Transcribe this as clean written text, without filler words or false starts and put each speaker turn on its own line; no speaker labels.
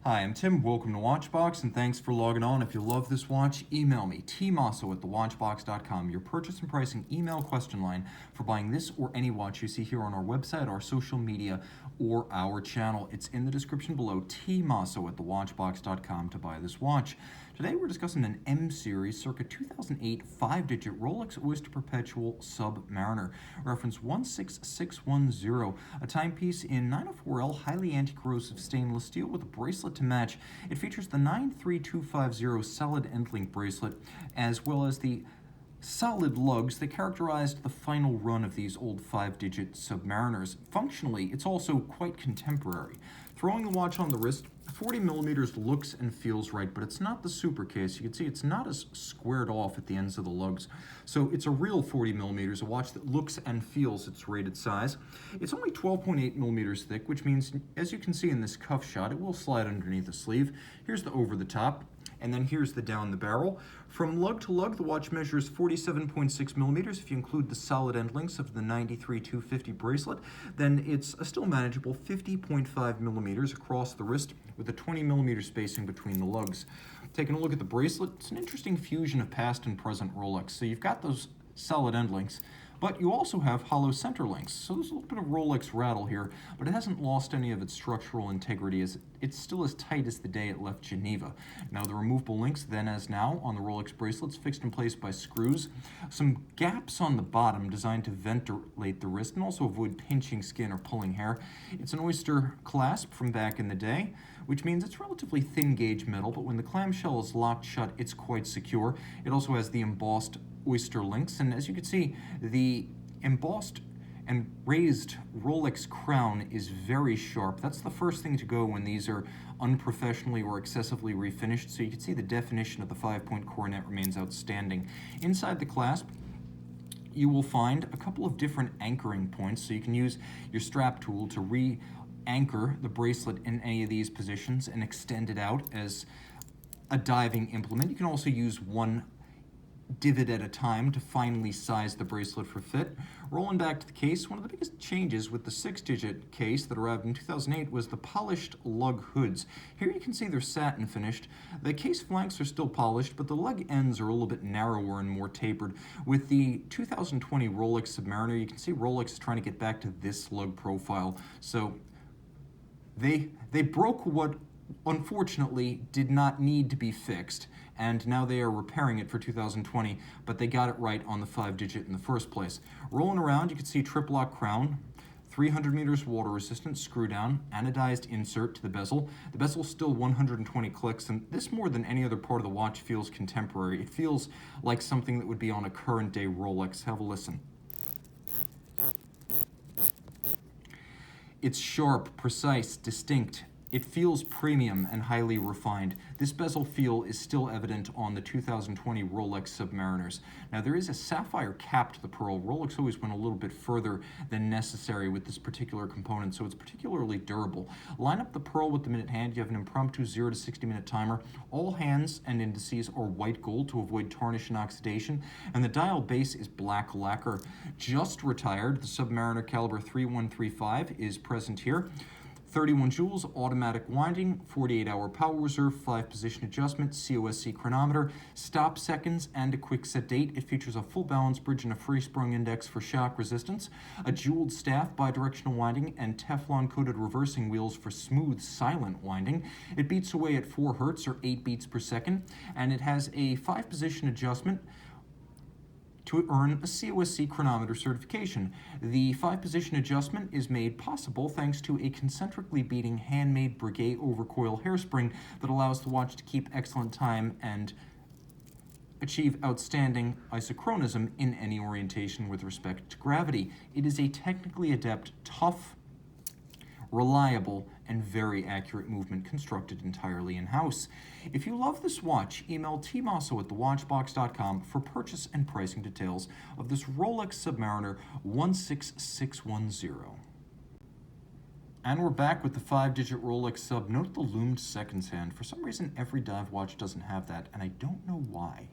Hi, I'm Tim. Welcome to Watchbox, and thanks for logging on. If you love this watch, email me, tmosso at thewatchbox.com, your purchase and pricing email question line for buying this or any watch you see here on our website, our social media, or our channel. It's in the description below, tmosso at thewatchbox.com to buy this watch. Today we're discussing an M series circa 2008 5-digit Rolex Oyster Perpetual Submariner, reference 16610, a timepiece in 904L highly anti-corrosive stainless steel with a bracelet to match. It features the 93250 solid end-link bracelet, as well as the solid lugs that characterized the final run of these old 5-digit Submariners. Functionally, it's also quite contemporary. Throwing the watch on the wrist, 40 millimeters looks and feels right, but it's not the super case. You can see it's not as squared off at the ends of the lugs. So it's a real 40 millimeters, a watch that looks and feels its rated size. It's only 12.8 millimeters thick, which means, as you can see in this cuff shot, it will slide underneath the sleeve. Here's the over the top, and then here's the down the barrel. From lug to lug, the watch measures 47.6 millimeters. If you include the solid end links of the 93-250 bracelet, then it's a still manageable 50.5 millimeters across the wrist with a 20 millimeter spacing between the lugs. Taking a look at the bracelet, it's an interesting fusion of past and present Rolex. So you've got those solid end links, but you also have hollow center links. So there's a little bit of Rolex rattle here, but it hasn't lost any of its structural integrity, as it's still as tight as the day it left Geneva. Now the removable links, then as now, on the Rolex bracelets, fixed in place by screws. Some gaps on the bottom designed to ventilate the wrist and also avoid pinching skin or pulling hair. It's an Oyster clasp from back in the day, which means it's relatively thin gauge metal, but when the clamshell is locked shut, it's quite secure. It also has the embossed Oyster links, and as you can see, the embossed and raised Rolex crown is very sharp. That's the first thing to go when these are unprofessionally or excessively refinished, so you can see the definition of the 5-point coronet remains outstanding. Inside the clasp, you will find a couple of different anchoring points, so you can use your strap tool to re-anchor the bracelet in any of these positions and extend it out as a diving implement. You can also use one divot at a time to finally size the bracelet for fit. Rolling back to the case, one of the biggest changes with the 6-digit case that arrived in 2008 was the polished lug hoods. Here you can see they're satin finished. The case flanks are still polished, but the lug ends are a little bit narrower and more tapered. With the 2020 Rolex Submariner, you can see Rolex is trying to get back to this lug profile. So they broke what unfortunately did not need to be fixed, and now they are repairing it for 2020, but they got it right on the 5-digit in the first place. Rolling around, you can see trip-lock crown, 300 meters water resistant, screw down, anodized insert to the bezel. The bezel's still 120 clicks, and this more than any other part of the watch feels contemporary. It feels like something that would be on a current day Rolex. Have a listen. It's sharp, precise, distinct. It feels premium and highly refined. This bezel feel is still evident on the 2020 Rolex Submariners. Now there is a sapphire cap to the pearl. Rolex always went a little bit further than necessary with this particular component, so it's particularly durable. Line up the pearl with the minute hand. You have an impromptu 0 to 60 minute timer. All hands and indices are white gold to avoid tarnish and oxidation, and the dial base is black lacquer. Just retired, the Submariner caliber 3135 is present here. 31 joules, automatic winding, 48-hour power reserve, 5-position adjustment, COSC chronometer, stop seconds, and a quick set date. It features a full balance bridge and a free sprung index for shock resistance, a jeweled staff, bidirectional winding, and Teflon-coated reversing wheels for smooth, silent winding. It beats away at 4 hertz or 8 beats per second, and it has a 5-position adjustment to earn a COSC chronometer certification. The 5-position adjustment is made possible thanks to a concentrically beating handmade Breguet overcoil hairspring that allows the watch to keep excellent time and achieve outstanding isochronism in any orientation with respect to gravity. It is a technically adept, tough, reliable, and very accurate movement constructed entirely in-house. If you love this watch, email tmosso at thewatchbox.com for purchase and pricing details of this Rolex Submariner 16610. And we're back with the 5-digit Rolex Sub. Note the loomed seconds hand. For some reason, every dive watch doesn't have that, and I don't know why.